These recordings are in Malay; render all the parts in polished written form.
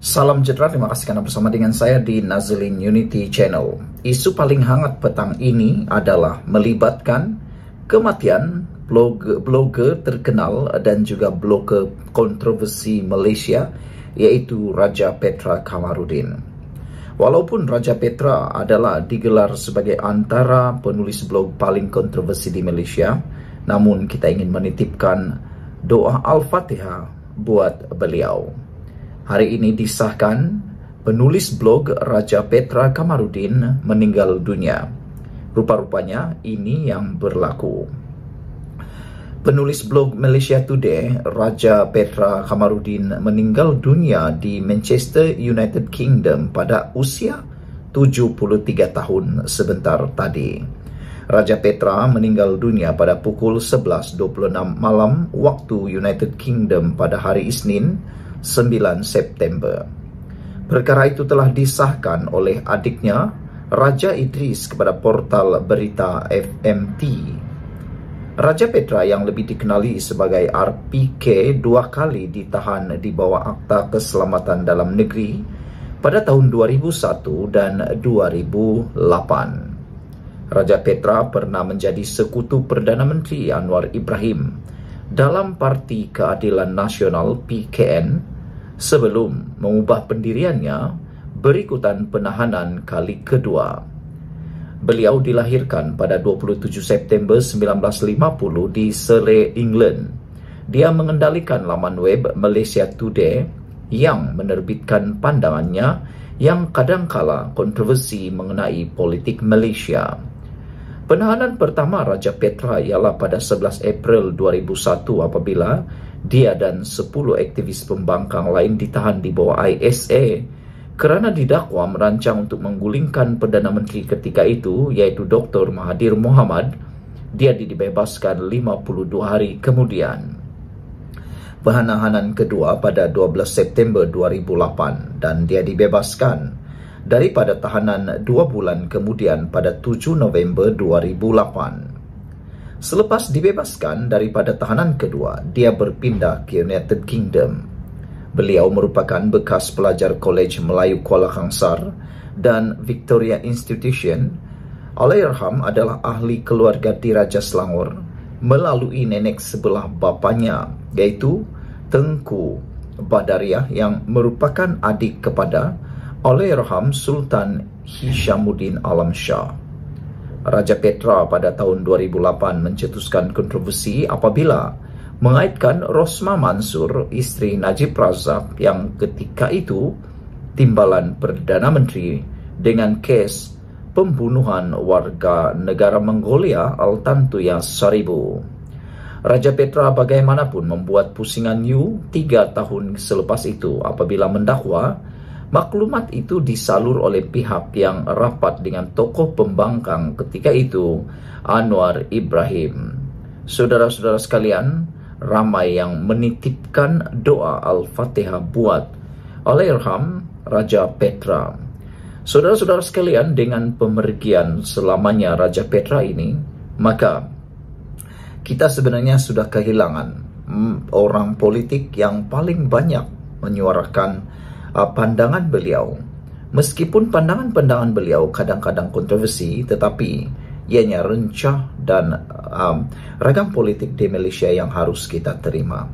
Salam sejahtera, terima kasih karena bersama dengan saya di Nazilin Unity Channel. Isu paling hangat petang ini adalah melibatkan kematian blogger terkenal dan juga blogger kontroversi Malaysia, yaitu Raja Petra Kamarudin. Walaupun Raja Petra adalah digelar sebagai antara penulis blog paling kontroversi di Malaysia, namun kita ingin menitipkan doa Al-Fatihah buat beliau. Hari ini disahkan penulis blog Raja Petra Kamarudin meninggal dunia. Rupa-rupanya ini yang berlaku. Penulis blog Malaysia Today, Raja Petra Kamarudin meninggal dunia di Manchester, United Kingdom pada usia 73 tahun sebentar tadi. Raja Petra meninggal dunia pada pukul 11.26 malam waktu United Kingdom pada hari Isnin, 9 September. Perkara itu telah disahkan oleh adiknya, Raja Idris, kepada portal berita FMT. Raja Petra yang lebih dikenali sebagai RPK 2 kali ditahan di bawah Akta Keselamatan Dalam Negeri pada tahun 2001 dan 2008. Raja Petra pernah menjadi sekutu Perdana Menteri Anwar Ibrahim dalam Parti Keadilan Nasional PKN sebelum mengubah pendiriannya berikutan penahanan kali kedua. Beliau dilahirkan pada 27 September 1950 di Surrey, England. Dia mengendalikan laman web Malaysia Today yang menerbitkan pandangannya yang kadangkala kontroversi mengenai politik Malaysia. Penahanan pertama Raja Petra ialah pada 11 April 2001 apabila dia dan 10 aktivis pembangkang lain ditahan di bawah ISA kerana didakwa merancang untuk menggulingkan Perdana Menteri ketika itu, iaitu Dr. Mahathir Mohamad. Dia dibebaskan 52 hari kemudian. Penahanan kedua pada 12 September 2008 dan dia dibebaskan daripada tahanan 2 bulan kemudian pada 7 November 2008. Selepas dibebaskan daripada tahanan kedua, dia berpindah ke United Kingdom. Beliau merupakan bekas pelajar Kolej Melayu Kuala Kangsar dan Victoria Institution. Allahyarham adalah ahli keluarga Diraja Selangor melalui nenek sebelah bapanya, iaitu Tengku Badariah yang merupakan adik kepada Allahyarham Sultan Hishamuddin Alam Shah. Raja Petra pada tahun 2008 mencetuskan kontroversi apabila mengaitkan Rosmah Mansur, isteri Najib Razak yang ketika itu timbalan Perdana Menteri, dengan kes pembunuhan warga negara Mongolia Altantuya Saribu. Raja Petra bagaimanapun membuat pusingan New 3 tahun selepas itu apabila mendakwa maklumat itu disalur oleh pihak yang rapat dengan tokoh pembangkang ketika itu, Anwar Ibrahim. Saudara-saudara sekalian, ramai yang menitipkan doa Al-Fatihah buat Allahyarham Raja Petra. Saudara-saudara sekalian, dengan pemergian selamanya Raja Petra ini, maka kita sebenarnya sudah kehilangan orang politik yang paling banyak menyuarakan pandangan beliau. Meskipun pandangan-pandangan beliau kadang-kadang kontroversi, tetapi ianya rencah dan ragam politik di Malaysia yang harus kita terima.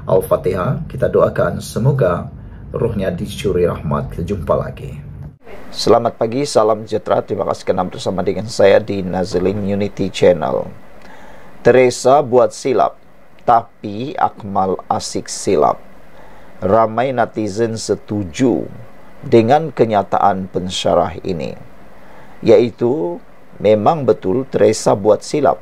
Al-Fatihah, kita doakan semoga rohnya dicuri rahmat. Kita jumpa lagi. Selamat pagi, salam sejahtera, terima kasih kerana bersama dengan saya di Nazilin Unity Channel. Teresa buat silap, tapi Akmal asik silap. Ramai netizen setuju dengan kenyataan pensyarah ini, iaitu memang betul Teresa buat silap.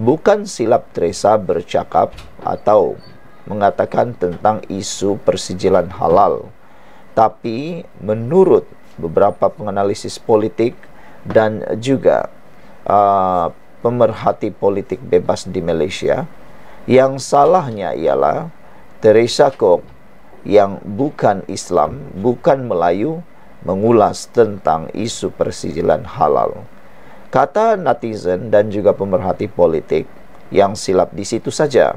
Bukan silap Teresa bercakap atau mengatakan tentang isu persijilan halal, tapi menurut beberapa penganalisis politik dan juga pemerhati politik bebas di Malaysia, yang salahnya ialah Teresa Kok yang bukan Islam, bukan Melayu, mengulas tentang isu persijilan halal. Kata netizen dan juga pemerhati politik yang silap di situ saja.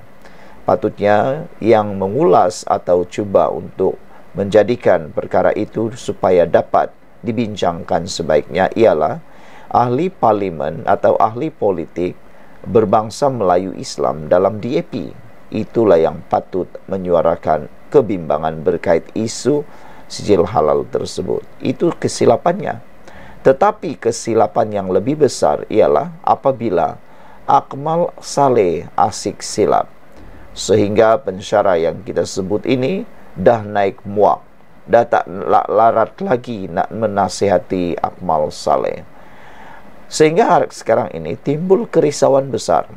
Patutnya yang mengulas atau cuba untuk menjadikan perkara itu supaya dapat dibincangkan sebaiknya ialah ahli parlimen atau ahli politik berbangsa Melayu Islam dalam DAP. Itulah yang patut menyuarakan kebimbangan berkait isu sijil halal tersebut. Itu kesilapannya. Tetapi kesilapan yang lebih besar ialah apabila Akmal Saleh asik silap, sehingga pensyarah yang kita sebut ini dah naik muak, dah tak larat lagi nak menasihati Akmal Saleh. Sehingga sekarang ini timbul kerisauan besar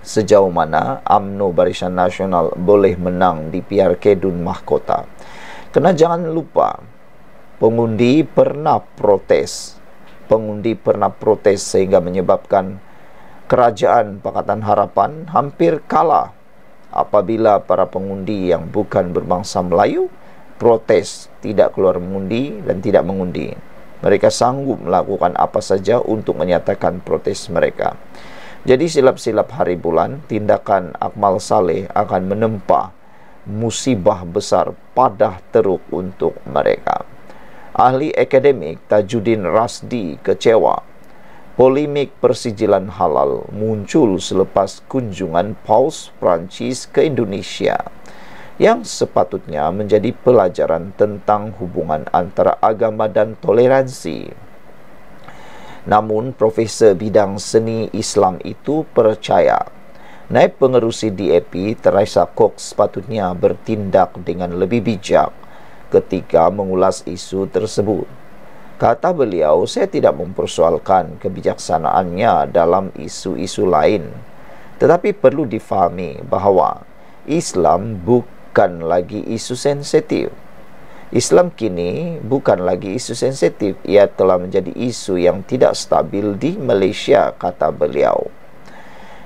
sejauh mana UMNO Barisan Nasional boleh menang di PRK Dun Mahkota. Kerana jangan lupa, pengundi pernah protes sehingga menyebabkan kerajaan Pakatan Harapan hampir kalah apabila para pengundi yang bukan berbangsa Melayu protes, tidak keluar mengundi dan tidak mengundi. Mereka sanggup melakukan apa saja untuk menyatakan protes mereka. Jadi silap-silap hari bulan, tindakan Akmal Saleh akan menempa musibah besar padah teruk untuk mereka. Ahli akademik Tajuddin Rasdi kecewa. Polemik persijilan halal muncul selepas kunjungan Paus Prancis ke Indonesia, yang sepatutnya menjadi pelajaran tentang hubungan antara agama dan toleransi. Namun, Profesor bidang seni Islam itu percaya naib pengerusi DAP Teresa Cox sepatutnya bertindak dengan lebih bijak ketika mengulas isu tersebut. Kata beliau, saya tidak mempersoalkan kebijaksanaannya dalam isu-isu lain, tetapi perlu difahami bahawa Islam bukan lagi isu sensitif. Islam kini bukan lagi isu sensitif, ia telah menjadi isu yang tidak stabil di Malaysia, kata beliau.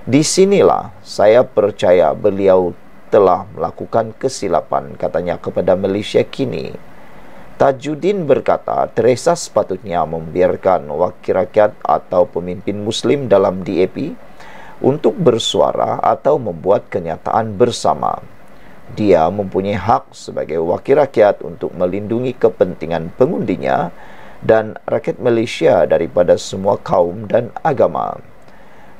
Di sinilah saya percaya beliau telah melakukan kesilapan, katanya kepada Malaysia kini. Tajuddin berkata, Teresa sepatutnya membiarkan wakil rakyat atau pemimpin Muslim dalam DAP untuk bersuara atau membuat kenyataan bersama. Dia mempunyai hak sebagai wakil rakyat untuk melindungi kepentingan pengundinya dan rakyat Malaysia daripada semua kaum dan agama.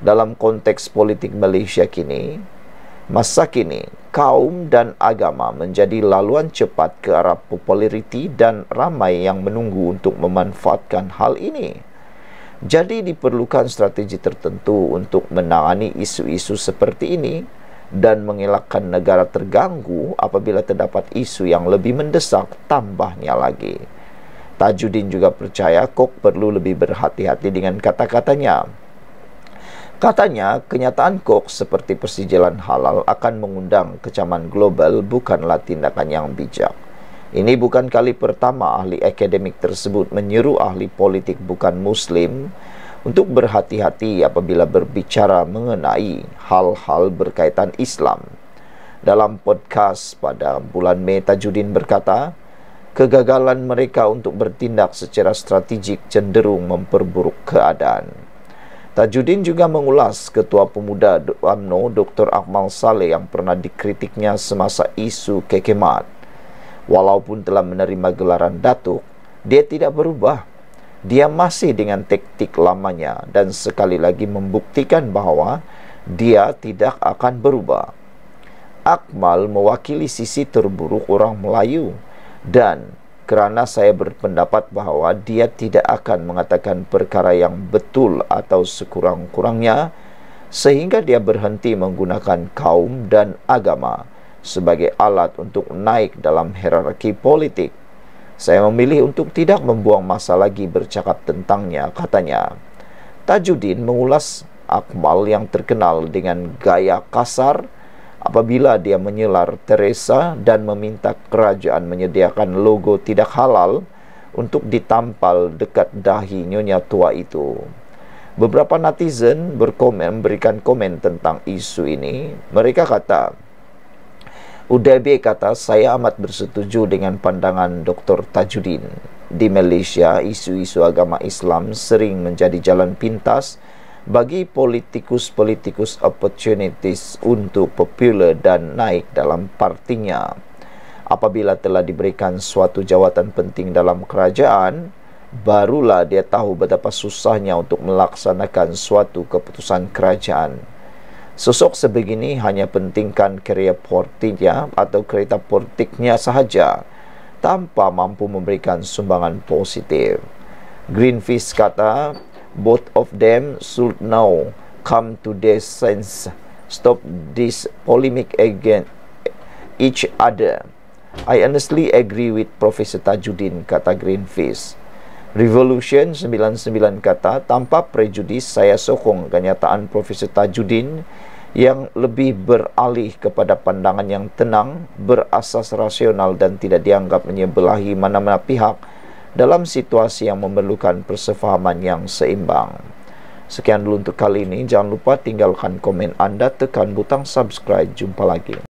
Dalam konteks politik Malaysia kini, masa kini, kaum dan agama menjadi laluan cepat ke arah populariti dan ramai yang menunggu untuk memanfaatkan hal ini. Jadi diperlukan strategi tertentu untuk menangani isu-isu seperti ini dan mengelakkan negara terganggu apabila terdapat isu yang lebih mendesak tambahnya lagi. Tajuddin juga percaya Kok perlu lebih berhati-hati dengan kata-katanya. Katanya, kenyataan Kok seperti persijilan halal akan mengundang kecaman global bukanlah tindakan yang bijak. Ini bukan kali pertama ahli akademik tersebut menyeru ahli politik bukan Muslim untuk berhati-hati apabila berbicara mengenai hal-hal berkaitan Islam. Dalam podcast pada bulan Mei, Tajuddin berkata, kegagalan mereka untuk bertindak secara strategik cenderung memperburuk keadaan. Tajuddin juga mengulas Ketua Pemuda UMNO Dr. Akmal Saleh yang pernah dikritiknya semasa isu kekemat. Walaupun telah menerima gelaran Datuk, dia tidak berubah. Dia masih dengan taktik lamanya dan sekali lagi membuktikan bahawa dia tidak akan berubah. Akmal mewakili sisi terburuk orang Melayu dan kerana saya berpendapat bahawa dia tidak akan mengatakan perkara yang betul atau sekurang-kurangnya sehingga dia berhenti menggunakan kaum dan agama sebagai alat untuk naik dalam hierarki politik. Saya memilih untuk tidak membuang masa lagi bercakap tentangnya, katanya. Tajuddin mengulas Akmal yang terkenal dengan gaya kasar apabila dia menyelar Teresa dan meminta kerajaan menyediakan logo tidak halal untuk ditampal dekat dahi nyonya tua itu. Beberapa netizen memberikan komen tentang isu ini. Mereka kata, UDB kata, saya amat bersetuju dengan pandangan Dr. Tajuddin. Di Malaysia, isu-isu agama Islam sering menjadi jalan pintas bagi politikus-politikus opportunities untuk popular dan naik dalam partinya. Apabila telah diberikan suatu jawatan penting dalam kerajaan, barulah dia tahu betapa susahnya untuk melaksanakan suatu keputusan kerajaan. Sosok sebegini hanya pentingkan kerja politiknya atau kereta politiknya sahaja, tanpa mampu memberikan sumbangan positif. Greenpeace kata, both of them should now come to their sense, stop this polemic against each other. I honestly agree with Profesor Tajudin, kata Greenpeace. Revolution 99 kata, tanpa prejudis saya sokong kenyataan Profesor Tajudin yang lebih beralih kepada pandangan yang tenang, berasas rasional dan tidak dianggap menyebelahi mana-mana pihak dalam situasi yang memerlukan persefahaman yang seimbang. Sekian dulu untuk kali ini. Jangan lupa tinggalkan komen Anda, tekan butang subscribe. Jumpa lagi.